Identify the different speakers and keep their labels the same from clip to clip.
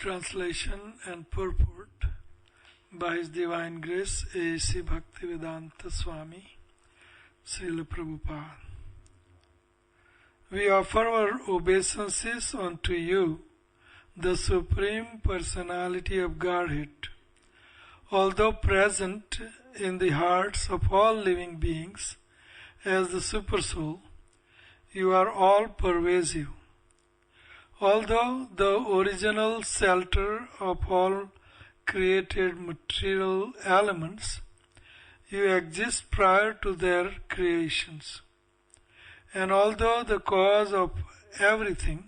Speaker 1: Translation and purport by His Divine Grace A.C. Bhaktivedanta Swami Srila Prabhupada. We offer our obeisances unto you, the Supreme Personality of Godhead. Although present in the hearts of all living beings as the Supersoul, you are all pervasive. Although the original shelter of all created material elements, you exist prior to their creations. And although the cause of everything,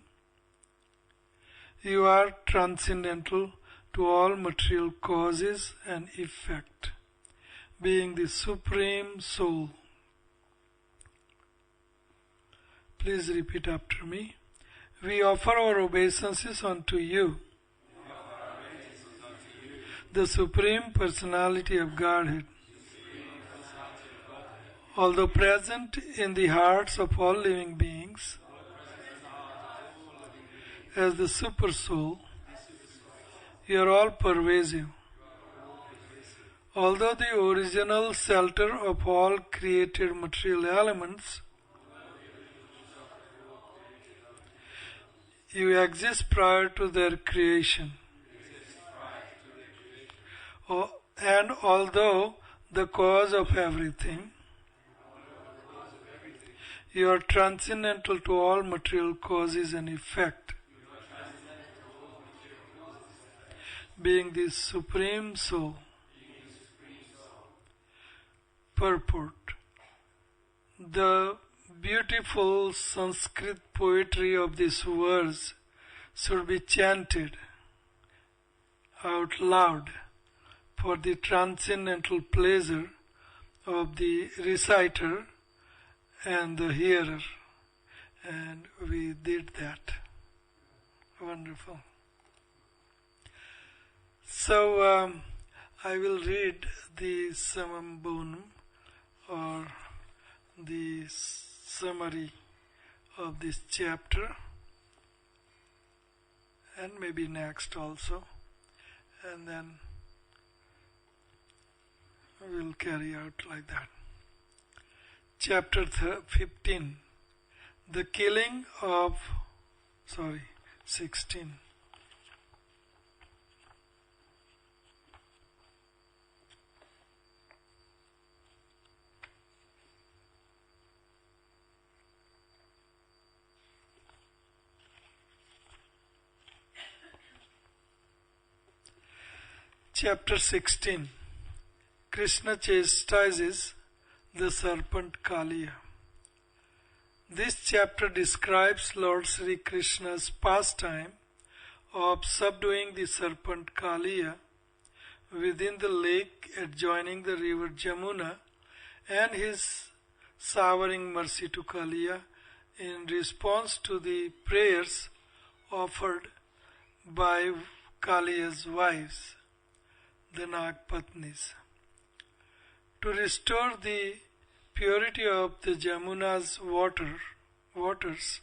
Speaker 1: you are transcendental to all material causes and effect, being the Supreme Soul. Please repeat after me. We offer our obeisances unto you, the Supreme Personality of Godhead. Although present in the hearts of all living beings as the Super Soul, you are all pervasive. Although the original shelter of all created material elements, you exist prior to their creation. And although the cause of everything, you are transcendental to all material causes and effect, being the Supreme Soul. Purport. The beautiful Sanskrit poetry of this verse should be chanted out loud for the transcendental pleasure of the reciter and the hearer. And we did that. Wonderful. So I will read the summum bonum, or the summary of this chapter, and maybe next also, and then we'll carry out like that. Chapter 15, the killing of, 16. Chapter 16. Krishna chastises the serpent Kaliya. This chapter describes Lord Sri Krishna's pastime of subduing the serpent Kaliya within the lake adjoining the river Jamuna, and his showering mercy to Kaliya in response to the prayers offered by Kaliya's wives, the Nagpatnis, to restore the purity of the Jamuna's waters,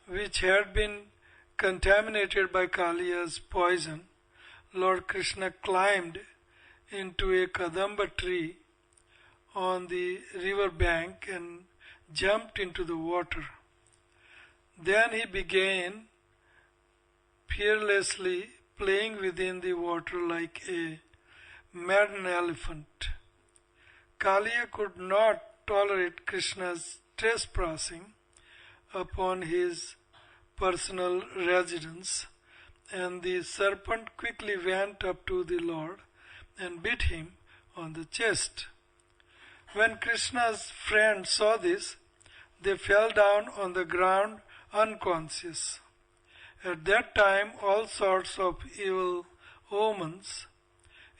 Speaker 1: which had been contaminated by Kaliya's poison. Lord Krishna climbed into a Kadamba tree on the river bank and jumped into the water. Then he began fearlessly playing within the water like a maddened elephant. Kaliya could not tolerate Krishna's trespassing upon his personal residence, and the serpent quickly went up to the Lord and bit him on the chest. When Krishna's friends saw this, they fell down on the ground unconscious. At that time, all sorts of evil omens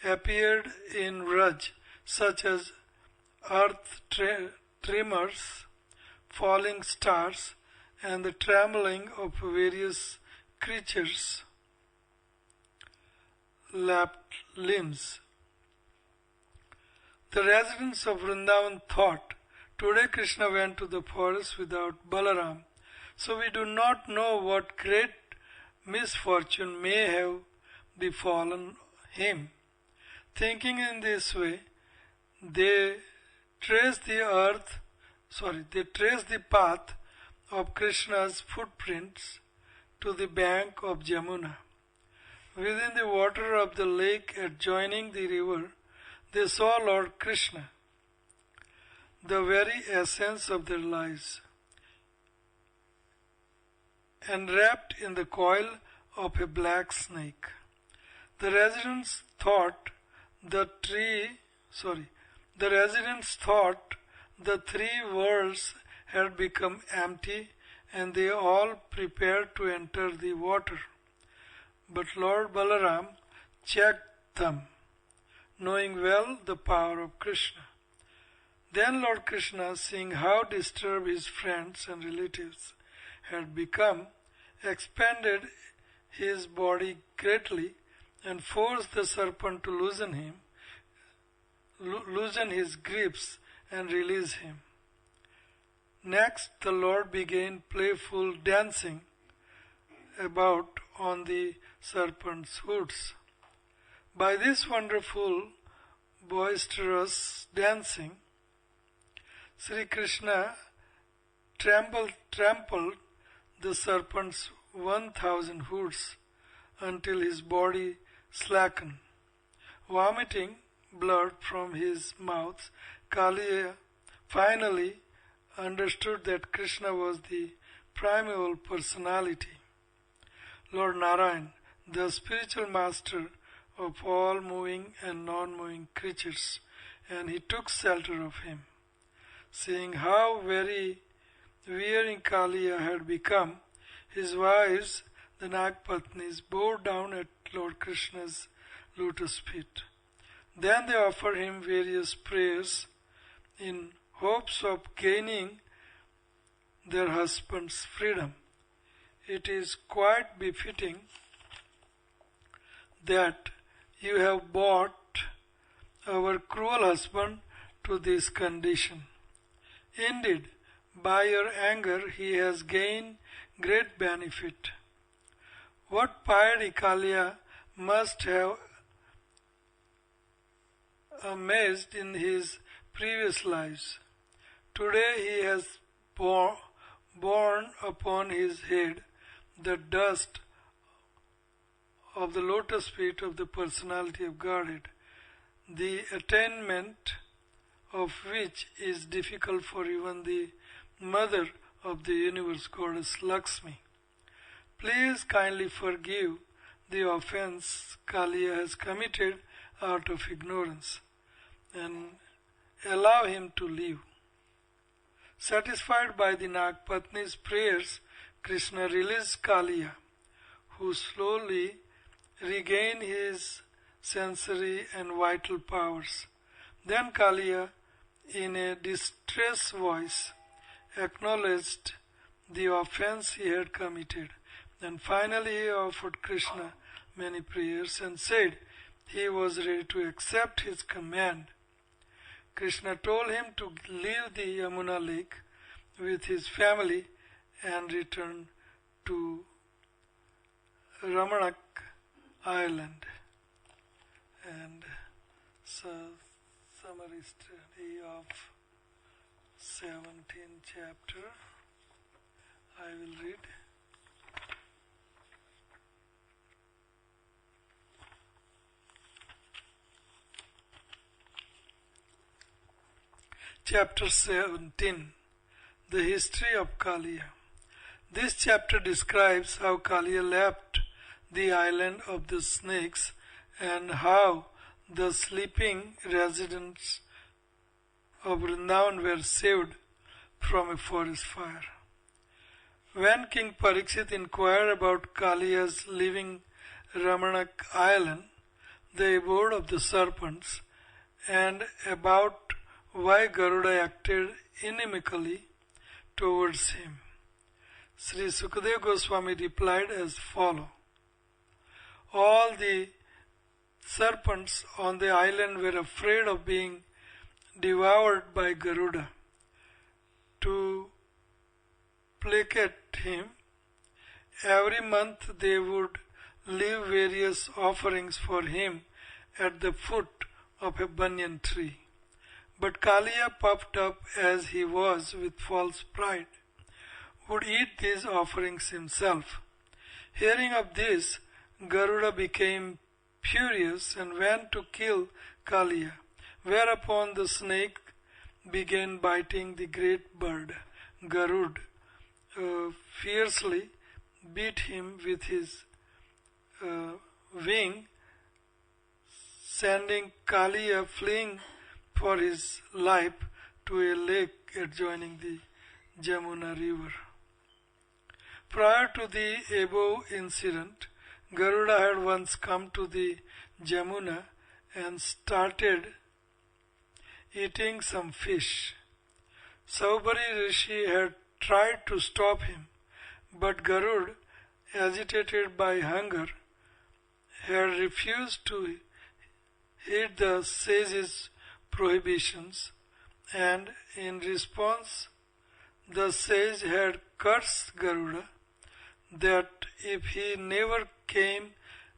Speaker 1: appeared in Raj, such as earth tremors, falling stars, and the trembling of various creatures' lapped limbs. The residents of Vrindavan thought, today Krishna went to the forest without Balaram, so we do not know what great misfortune may have befallen him. Thinking in this way, they trace the path of Krishna's footprints to the bank of Jamuna. Within the water of the lake adjoining the river, they saw Lord Krishna, the very essence of their lives, enwrapped in the coil of a black snake. The residents thought the three worlds had become empty, and they all prepared to enter the water. But Lord Balaram checked them, knowing well the power of Krishna. Then Lord Krishna, seeing how disturbed his friends and relatives had become, expanded his body greatly and forced the serpent to loosen his grips and release him. Next, the Lord began playful dancing about on the serpent's hoods. By this wonderful, boisterous dancing, Sri Krishna trampled the serpent's 1,000 hoods until his body slackened. Vomiting blood from his mouth, Kaliya finally understood that Krishna was the primeval personality, Lord Narayan, the spiritual master of all moving and non-moving creatures, and he took shelter of him. Seeing how very wearing Kaliya had become, his wives, the Nagpatnis, bowed down at Lord Krishna's lotus feet. Then they offered him various prayers in hopes of gaining their husband's freedom. It is quite befitting that you have brought our cruel husband to this condition. Indeed, by your anger he has gained great benefit. What piety Kaliya must have amassed in his previous lives. Today he has borne upon his head the dust of the lotus feet of the personality of Godhead, the attainment of which is difficult for even the mother of the universe, goddess Lakshmi. Please kindly forgive the offense Kaliya has committed out of ignorance and allow him to live. Satisfied by the Nagpatni's prayers, Krishna released Kaliya, who slowly regained his sensory and vital powers. Then Kaliya, in a distressed voice, acknowledged the offense he had committed. And finally he offered Krishna many prayers and said he was ready to accept his command. Krishna told him to leave the Yamuna lake with his family and return to Ramanak island. And so, summary study of 17th chapter I will read. Chapter 17, the history of Kaliya. This chapter describes how Kaliya left the island of the snakes and how the sleeping residents of Vrindavan were saved from a forest fire. When King Parikshit inquired about Kaliya's leaving Ramanak island, the abode of the serpents, and about why Garuda acted inimically towards him, Sri Sukadeva Goswami replied as follows. All the serpents on the island were afraid of being devoured by Garuda. To placate him, Every month they would leave various offerings for him at the foot of a banyan tree. But Kaliya, puffed up as he was with false pride, would eat these offerings himself. Hearing of this, Garuda became furious and went to kill Kaliya, whereupon the snake began biting the great bird. Garuda fiercely beat him with his wing, sending Kaliya fleeing for his life to a lake adjoining the Jamuna river. Prior to the above incident, Garuda had once come to the Jamuna and started eating some fish. Saubhari Rishi had tried to stop him, but Garuda, agitated by hunger, had refused to heed the sage's prohibitions, and in response the sage had cursed Garuda that if he never came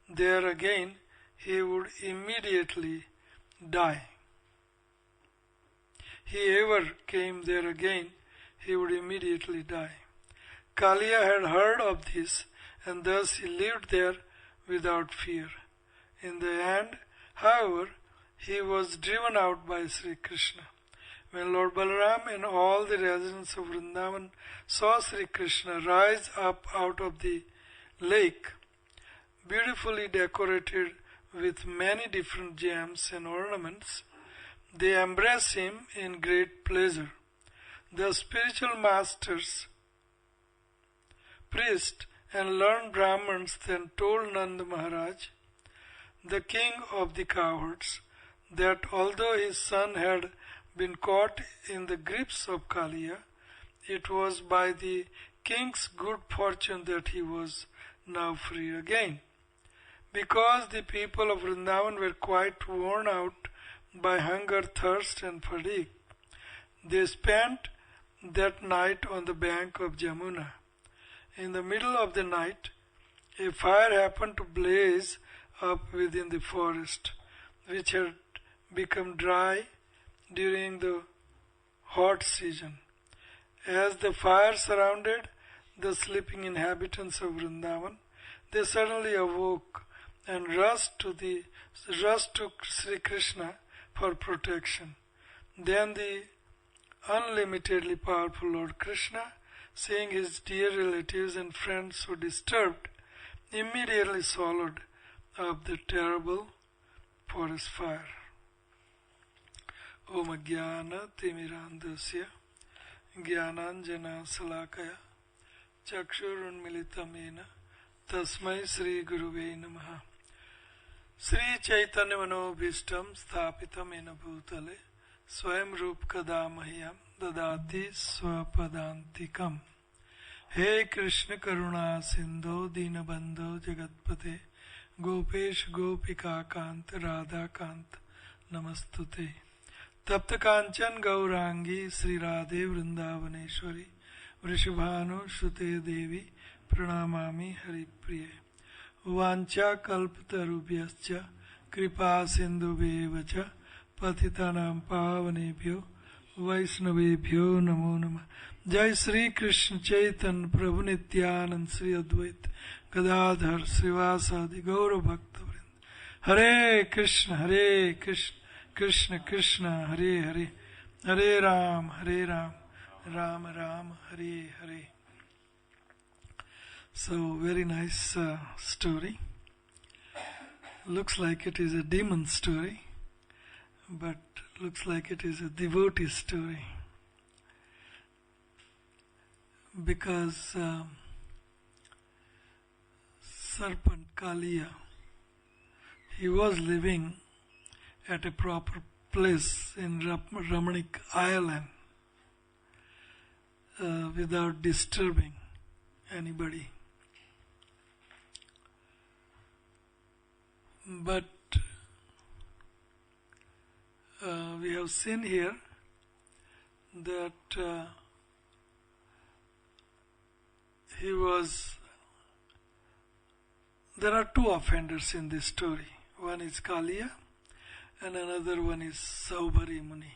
Speaker 1: there again, he would immediately die. He ever came there again, he would immediately die. Kaliya had heard of this, and thus he lived there without fear. In the end, however, he was driven out by Sri Krishna. When Lord Balaram and all the residents of Vrindavan saw Sri Krishna rise up out of the lake, beautifully decorated with many different gems and ornaments, they embraced him in great pleasure. The spiritual masters, priests, and learned Brahmins then told Nanda Maharaj, the king of the cowherds, that although his son had been caught in the grips of Kaliya, it was by the king's good fortune that he was now free again. Because the people of Vrindavan were quite worn out by hunger, thirst, and fatigue, they spent that night on the bank of Jamuna. In the middle of the night, a fire happened to blaze up within the forest, which had become dry during the hot season. As the fire surrounded the sleeping inhabitants of Vrindavan, they suddenly awoke and rushed to Sri Krishna for protection. Then the unlimitedly powerful Lord Krishna, seeing his dear relatives and friends so disturbed, immediately swallowed up the terrible forest fire. Om Jnana Timirandasya Jnananjana Salakaya Chakshurunmilitamena Tasmai Sri Guruve Namaha. Sri Chaitanya Manobhishtam Sthapitam Ena Bhutale Swayam Rup Kadamahyam Dadati Swapadantikam. He Krishna Karuna Sindho Dinabandho Jagatpate Gopesh Gopika Kant Radha Kant Namastute. Tapta Kanchan Gaurangi Sri Radhe Vrindavaneshwari Vrishabhanu Shute Devi Pranamami Haripriye. Vancha Kalpatarubhyascha Kripa Sindhubevacha Patitanam Pavanebhyo Vaishnavebhyo Namo Namah. Jai Sri Krishna Chaitanya Prabhu Nityanand Sri Advait Gadadhar Srivasadi Gaura Bhakta Vrinda. Hare Krishna Krishna Krishna Hare Hare Hare Ram Ram Ram Hare Hare. So very nice story. Looks like it is a demon story, but looks like it is a devotee story. Because serpent Kaliya, he was living at a proper place in Ramanik Island without disturbing anybody. But we have seen here that he was there are two offenders in this story. One is Kaliya and another one is Saubhari Muni.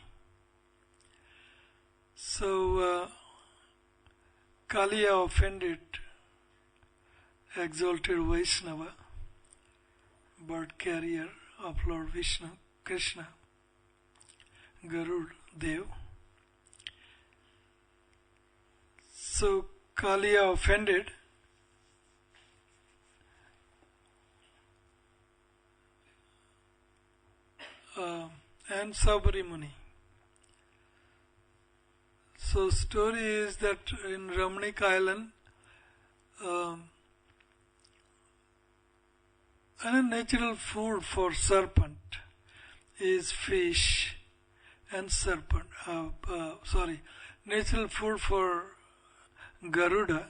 Speaker 1: So Kaliya offended exalted Vaishnava, bird carrier of Lord Vishnu, Krishna, Garud Dev. So Kaliya offended and Saubhari Muni. So story is that in Ramanik Island, a natural food for serpent is fish and serpent. Natural food for Garuda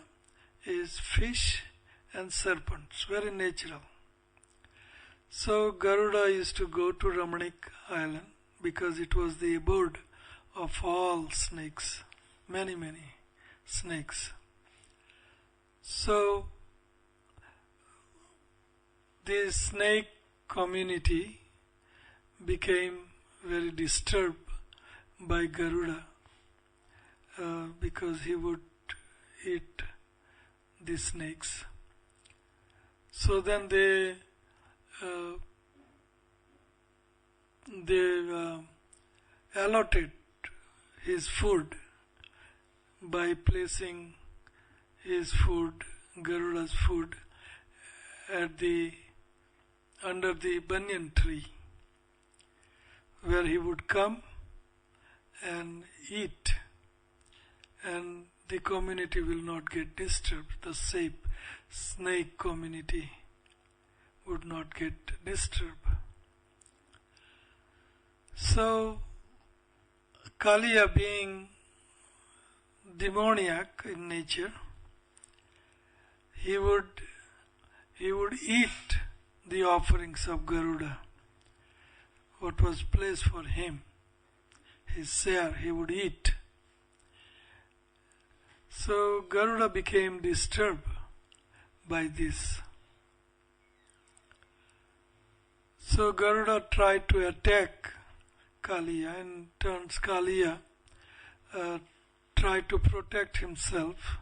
Speaker 1: is fish and serpents. Very natural. So Garuda used to go to Ramanik Island because it was the abode of all snakes, many snakes. So the snake community became very disturbed by Garuda because he would eat the snakes. So then they allotted his food by placing his food, Garuda's food, under the banyan tree, where he would come and eat, and the community will not get disturbed. The snake community would not get disturbed. So Kaliya, being demoniac in nature, he would eat the offerings of Garuda, what was placed for him, his share, he would eat. So Garuda became disturbed by this. So Garuda tried to attack Kaliya, and turns Kaliya tried to protect himself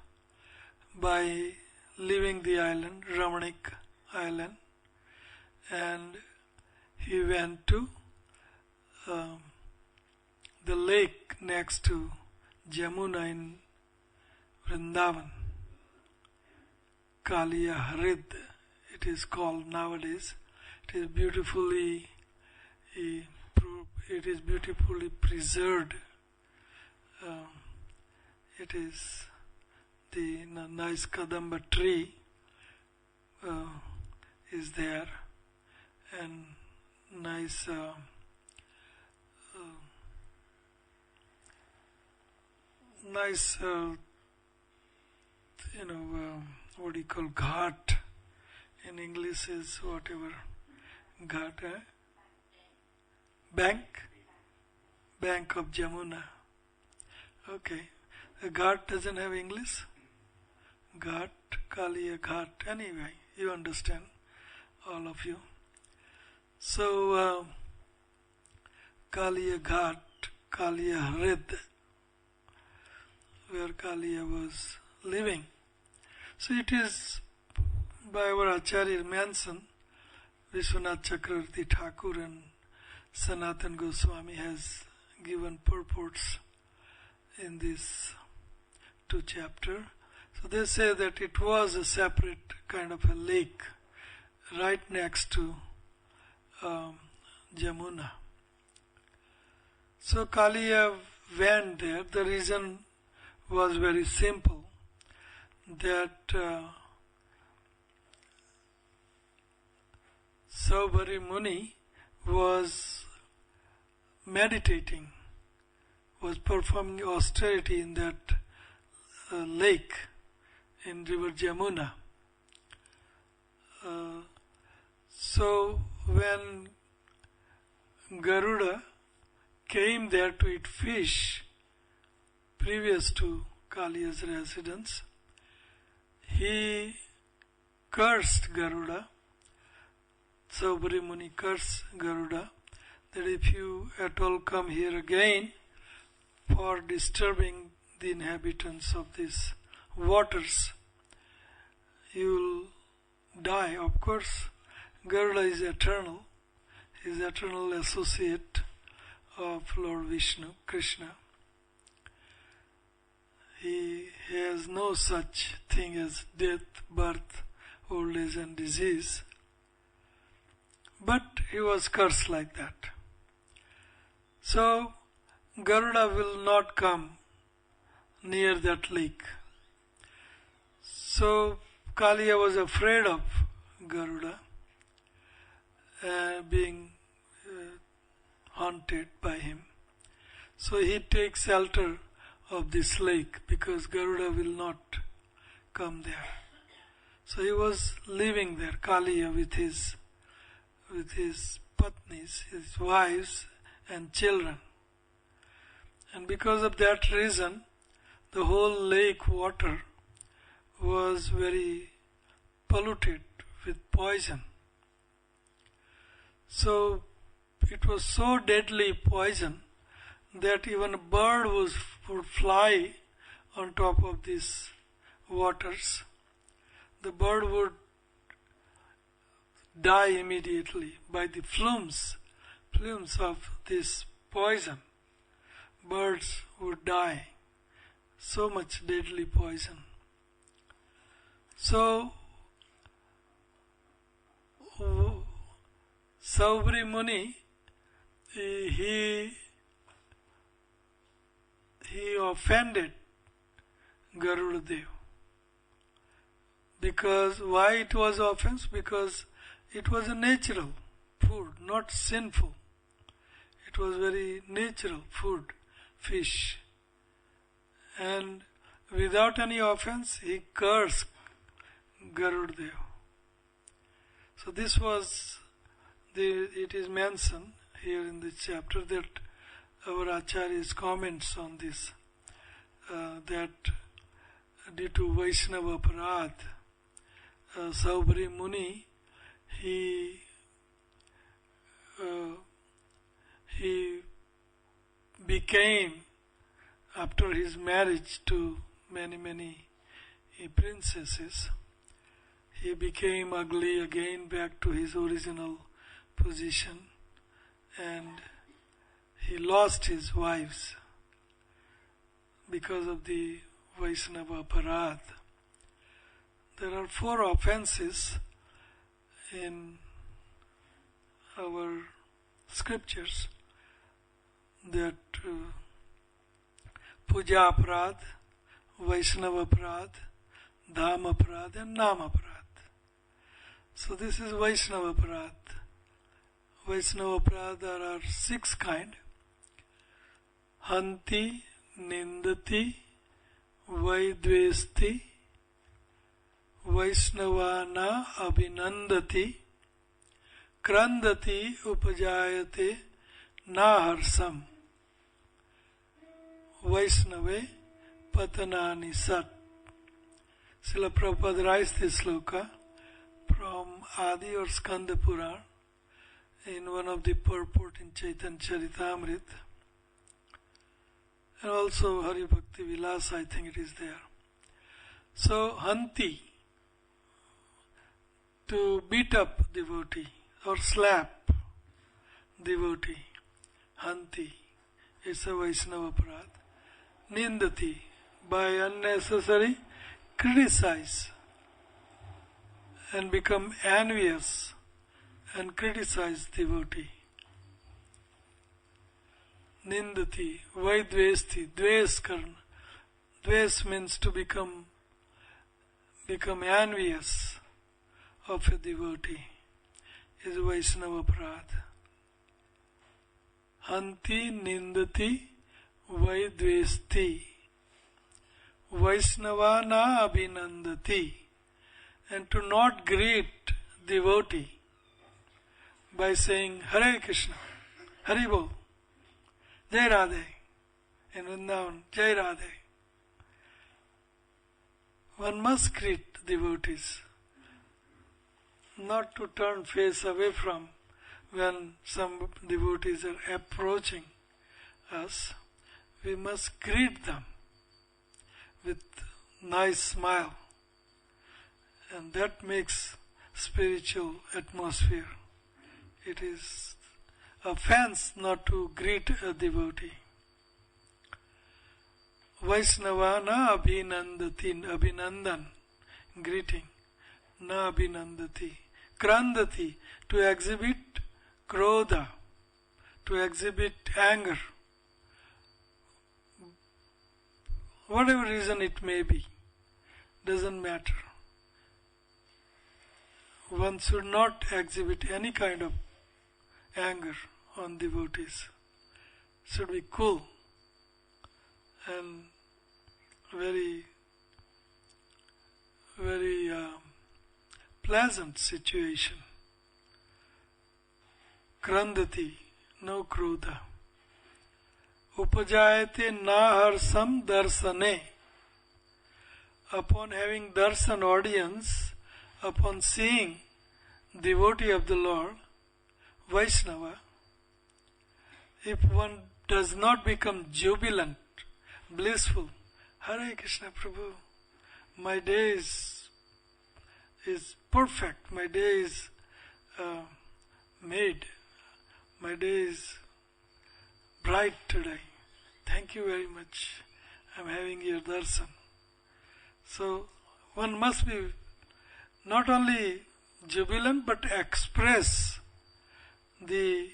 Speaker 1: by leaving the island, Ramanik Island, and he went to the lake next to Jamuna in Vrindavana. Kaliya Hrid, it is called nowadays. It is beautifully preserved. It is the nice Kadamba tree is there, and nice what do you call ghat? In English is whatever ghat, bank of Jamuna. Okay, a ghat doesn't have English. Ghat, Kaliya Ghat. Anyway, you understand, all of you. So Kaliya Ghat, Kaliya Hrid, where Kaliya was living. So it is by our Acharya mentioned, Vishwanath Chakravarti Thakur and Sanatan Goswami has given purports in these two chapters. So they say that it was a separate kind of a lake right next to Jamuna. So Kaliya went there. The reason was very simple, that Saubhari Muni was meditating, was performing austerity in that lake in river Jamuna. So when Garuda came there to eat fish previous to Kaliya's residence, he cursed Garuda Saubhari Muni cursed Garuda that if you at all come here again for disturbing the inhabitants of these waters, you will die. Of course, Garuda is eternal. He is eternal associate of Lord Vishnu, Krishna. He has no such thing as death, birth, old age and disease. But he was cursed like that. So, Garuda will not come near that lake. So, Kaliya was afraid of Garuda being haunted by him. So he takes shelter of this lake because Garuda will not come there. So he was living there, Kaliya, with his patnis, his wives and children. And because of that reason, the whole lake water was very polluted with poison. So it was so deadly poison that even a bird would fly on top of these waters. The bird would die immediately by the fumes of this poison. Birds would die. So much deadly poison. So, Saubhari Muni, he offended Garudadev. Because why it was offense? Because it was a natural food, not sinful. It was very natural food, fish. And without any offense, he cursed Garudadev. So this was it is mentioned here in this chapter that our Acharya's comments on this, that due to Vaishnava Aparad, Saubhari Muni, he became, after his marriage to many princesses, he became ugly again, back to his original position, and he lost his wives because of the Vaishnava Aparad. There are 4 offenses in our scriptures, that Puja Aparad, Vaishnava Aparad, Dham Aparad and Nam Aparad. So this is Vaishnava Aparad. Vaishnava Aparad, there are 6 kind. Hanti, Nindati, Vaidvesti, Vaishnavana Abhinandati, Krandati Upajayate Naharsam, Vaishnave Patanani Sat. Srila Prabhupada writes this sloka from Adi or Skanda Puran in one of the purport in Chaitanya Charitamrita, and also Hari Bhakti Vilas, I think it is there. So, Hanti, to beat up devotee or slap devotee, Hanti, it's a Vaishnava Aparad. Nindati, by unnecessary criticize and become envious and criticize devotee. Nindati, Vaidvesti, Dves karna. Dves means to become envious of a devotee, is Vaishnava Aparad. Hanti, Nindati, Vaidvesti, Vaishnavana Abhinandati, and to not greet devotee by saying Hare Krishna, Hari Bol, Jai Radhe, in Vrindavan, Jai Radhe. One must greet devotees, not to turn face away from when some devotees are approaching us. We must greet them with nice smile, and that makes spiritual atmosphere. It is offense not to greet a devotee. Vaishnavana abhinandati, abhinandan, greeting, na abhinandati. Krandati, to exhibit krodha, to exhibit anger. Whatever reason it may be, doesn't matter. One should not exhibit any kind of anger on devotees. Should be cool and very pleasant situation. Krandati, no krodha. Upajayate na harsam darsane. Upon having darshan audience, upon seeing devotee of the Lord, Vaishnava, if one does not become jubilant, blissful, Hare Krishna Prabhu, my day is perfect, my day is made, my day is bright today. Thank you very much. I am having your darshan. So one must be not only jubilant but express the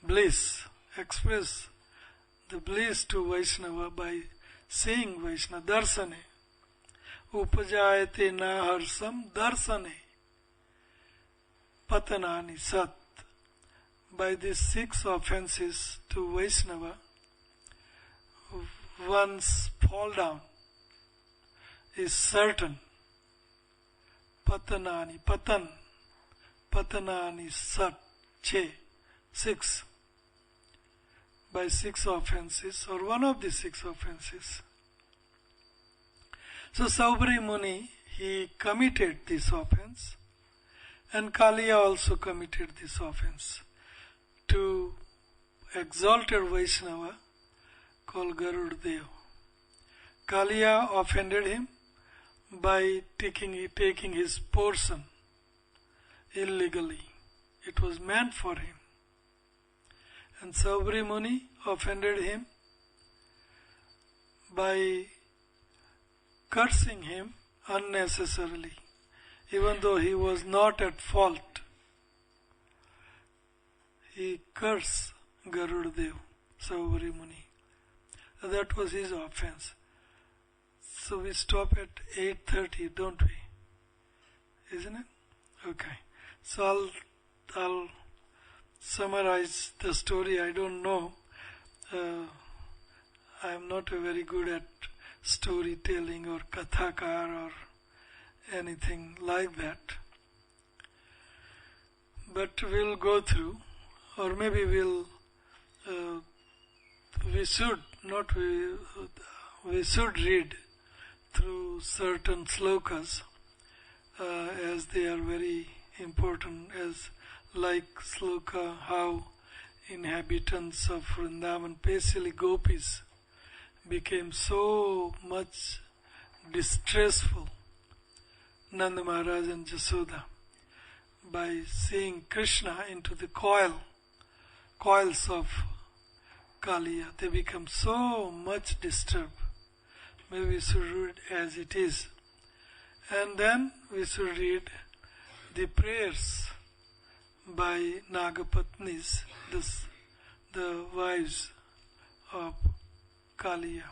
Speaker 1: bliss, express the bliss to Vaishnava by seeing Vaishnava, darsane. Upajayate na harsam darsane. Patanani sat. By these 6 offenses to Vaishnava, one's fall down is certain. Patanani, patanani sat, 6. By 6 offenses, or one of the 6 offenses. So Saubhari Muni, he committed this offense, and Kaliya also committed this offense to exalted Vaishnava called Garudadev. Kaliya offended him by taking his portion illegally. It was meant for him. And Saubhari Muni offended him by cursing him unnecessarily, even though he was not at fault. He cursed Garudadev, Saubhari Muni. That was his offense. So we stop at 8:30, don't we? Isn't it? Okay. So I'll summarize the story. I don't know. I am not very good at storytelling or kathakar or anything like that. But we'll go through, or maybe we should read through certain slokas as they are very important, as like sloka how inhabitants of Vrindavan, especially gopis, became so much distressful, Nanda Maharaj and Jasoda, by seeing Krishna into the coils of Kaliya. They become so much disturbed. Maybe we should read as it is. And then we should read the prayers by Nagapatnis, the wives of Kaliya.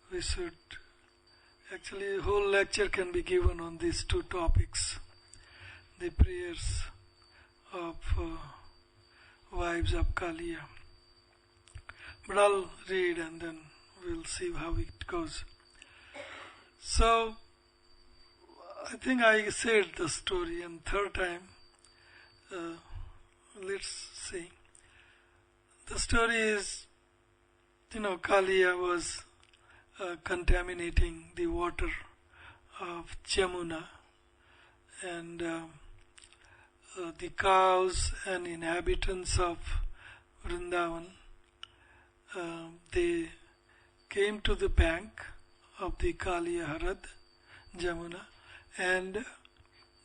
Speaker 1: We should, actually a whole lecture can be given on these 2 topics. The prayers of wives of Kaliya. But I'll read and then we'll see how it goes. So, I think I said the story, and third time, let's see. The story is, Kaliya was contaminating the water of Jamuna, and the cows and inhabitants of Vrindavan, they came to the bank of the Kaliya Harad, Jamuna, and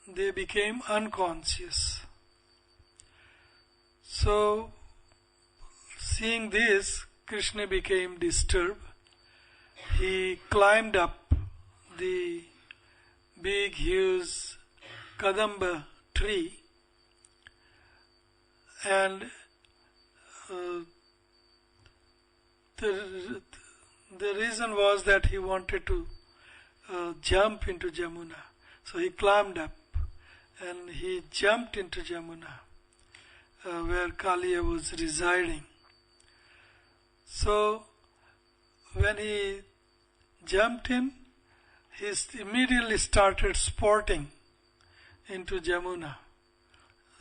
Speaker 1: they became unconscious. So, seeing this, Krishna became disturbed. He climbed up the big, huge Kadamba tree, and the reason was that he wanted to jump into Jamuna. So he climbed up and he jumped into Jamuna, where Kaliya was residing. So when he jumped in, he immediately started sporting into Jamuna.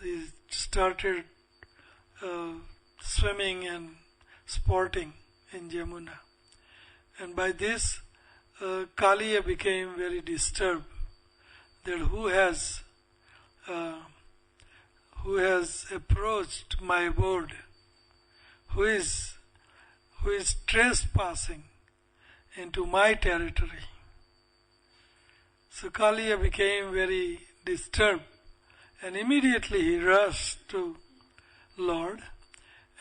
Speaker 1: He started swimming and sporting in Jamuna. And by this, Kaliya became very disturbed that who has approached my abode, who is trespassing into my territory. So Kaliya became very disturbed, and immediately he rushed to Lord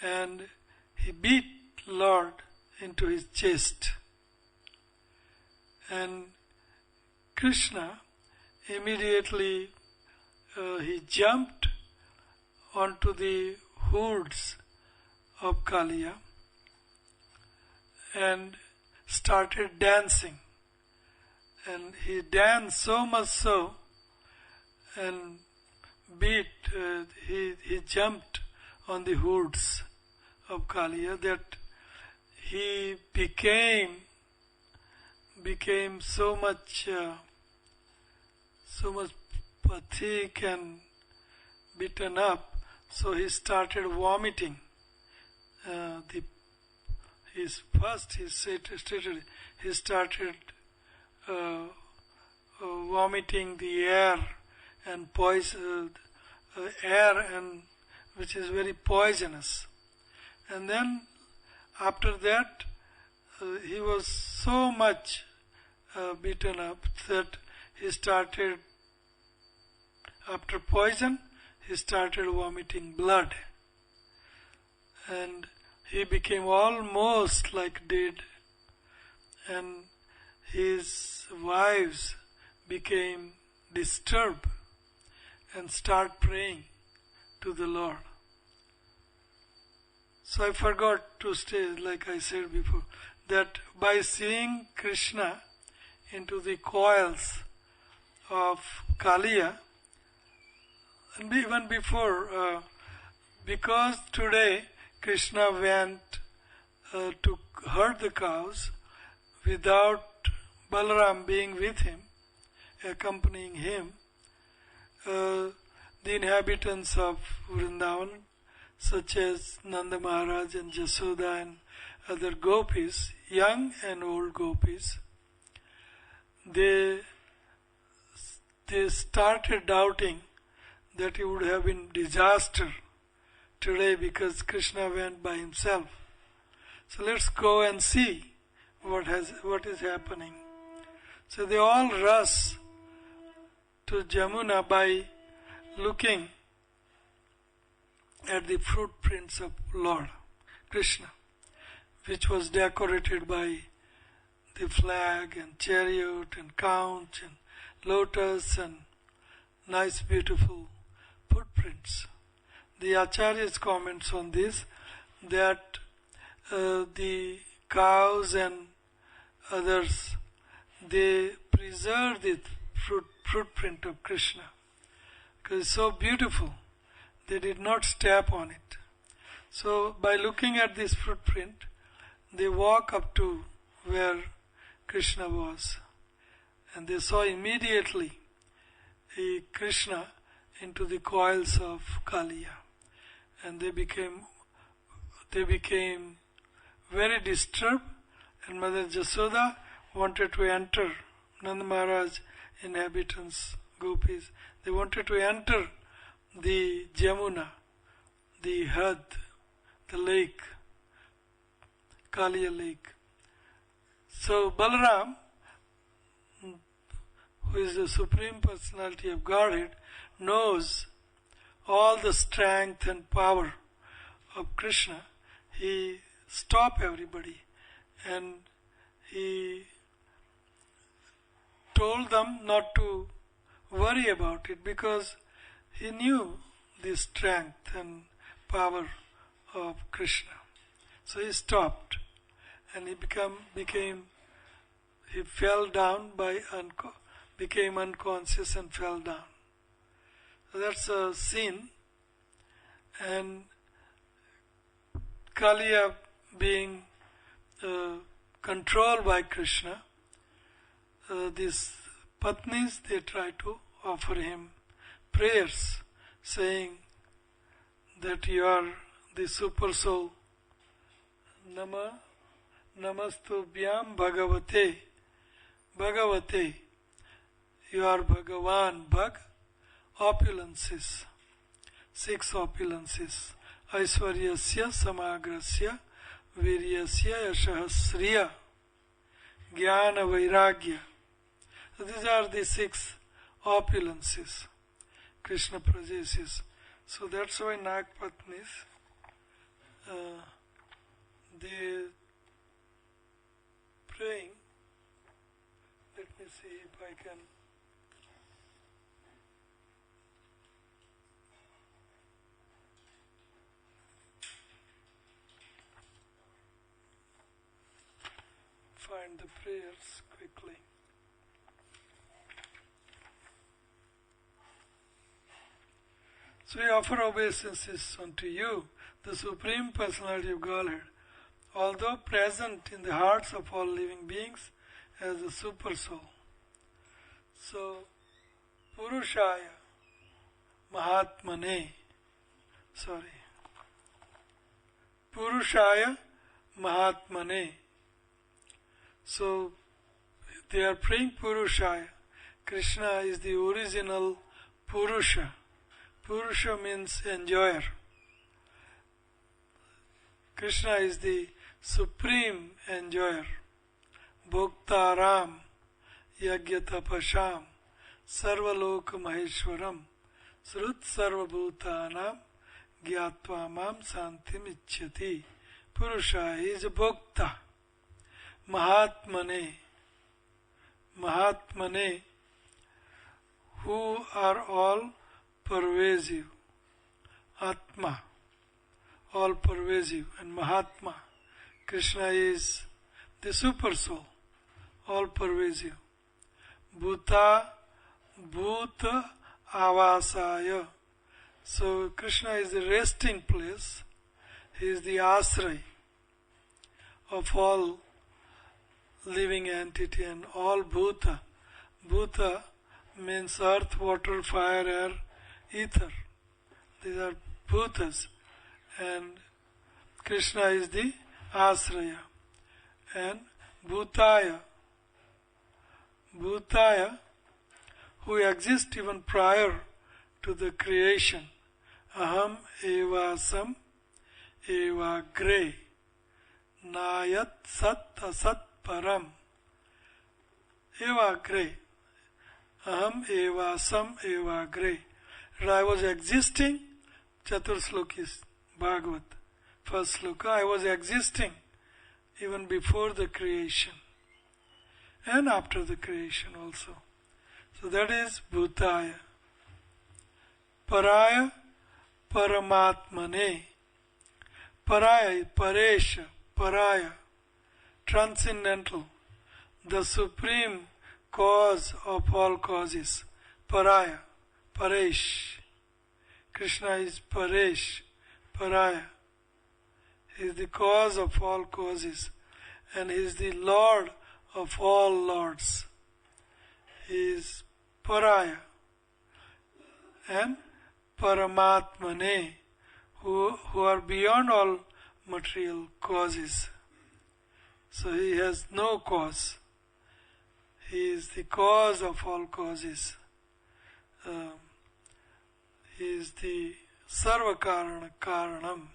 Speaker 1: and he beat Lord into his chest. And Krishna immediately he jumped onto the hoods of Kaliya and started dancing. And he danced so much so and he jumped on the hoods of Kaliya that he became so much pathetic and beaten up. So he started vomiting. He started vomiting the air and which is very poisonous. And then after that, he was so much beaten up that he started, after poison, he started vomiting blood. And he became almost like dead. And his wives became disturbed and start praying to the Lord. So I forgot to say, like I said before, that by seeing Krishna into the coils of Kaliya, and even before, because today Krishna went to herd the cows without Balaram being with him, accompanying him, the inhabitants of Vrindavan, such as Nanda Maharaj and Jasoda and other gopis, young and old gopis, they started doubting that it would have been disaster today because Krishna went by himself. So let's go and see what is happening. So they all rush to Jamuna by looking at the footprints of Lord Krishna, which was decorated by the flag and chariot and couch and lotus and nice beautiful footprints. The Acharya's comments on this, that the cows and others, they preserve the footprint of Krishna because it's so beautiful. They did not step on it. So by looking at this footprint, they walk up to where Krishna was, and they saw immediately Krishna into the coils of Kaliya, and they became very disturbed. And Mother Jasoda wanted to enter. Nanda Maharaj, inhabitants, gopis, they wanted to enter the Jamuna, the Had, the lake, Kaliya lake. So Balaram, who is the Supreme Personality of Godhead, knows all the strength and power of Krishna. He stopped everybody and he told them not to worry about it because he knew the strength and power of Krishna. So he stopped and he fell down became unconscious and fell down. So that's a scene. And Kaliya being controlled by Krishna, these Patnis, they try to offer him prayers saying that you are the super soul. Namastubhyam Bhagavate. Bhagavate, you are Bhagavan, Bhag, opulences, 6 opulences. Aishwaryasya Samagrasya Viryasya Yashahasriya Jnana Vairagya. So these are the 6 opulences Krishna possesses. So that's why Nagpatnis, they praying. Let me see if I can find the prayers quickly. So we offer obeisances unto you, the Supreme Personality of Godhead, although present in the hearts of all living beings as the Super Soul. So, Purushaya Mahatmane, Purushaya Mahatmane. So, they are praying Purushaya. Krishna is the original Purusha. Purusha means enjoyer. Krishna is the supreme enjoyer. Bhoktaram Yagyatapasham Sarvaloka Maheshwaram Srut Sarvabhutanam Gyatva Mam Santim Ichyati. Purusha is a Bhokta. Mahatmane. Mahatmane, who are all pervasive. Atma, all pervasive. And Mahatma, Krishna is the super soul, all pervasive. Bhuta, Bhuta Avasaya. So Krishna is the resting place. He is the ashray of all living entity and all Bhuta. Bhuta means earth, water, fire, air, ether. These are Bhutas. And Krishna is the Asraya. And Bhutaya. Bhutaya, who exist even prior to the creation. Aham evasam evagre. Nayat sat asat param. Evagre. Aham evasam evagre. I was existing, Chatur Slokis, Bhagavat, first sloka, I was existing even before the creation and after the creation also. So that is Bhutaya. Paraya Paramatmane. Paraya, Paresha, Paraya, transcendental, the supreme cause of all causes. Paraya, Paresh. Krishna is Paresh, Paraya. He is the cause of all causes and He is the Lord of all lords. He is Paraya and Paramatmane, who are beyond all material causes. So He has no cause. He is the cause of all causes. is the Sarva Karana Karanam,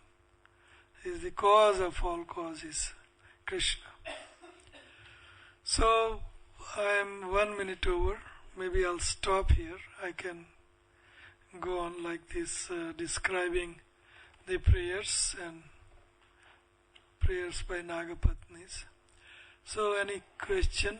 Speaker 1: is the cause of all causes, Krishna. So I am 1 minute over. Maybe I'll stop here. I can go on like this, describing the prayers and prayers by Nagapatnis. So any question?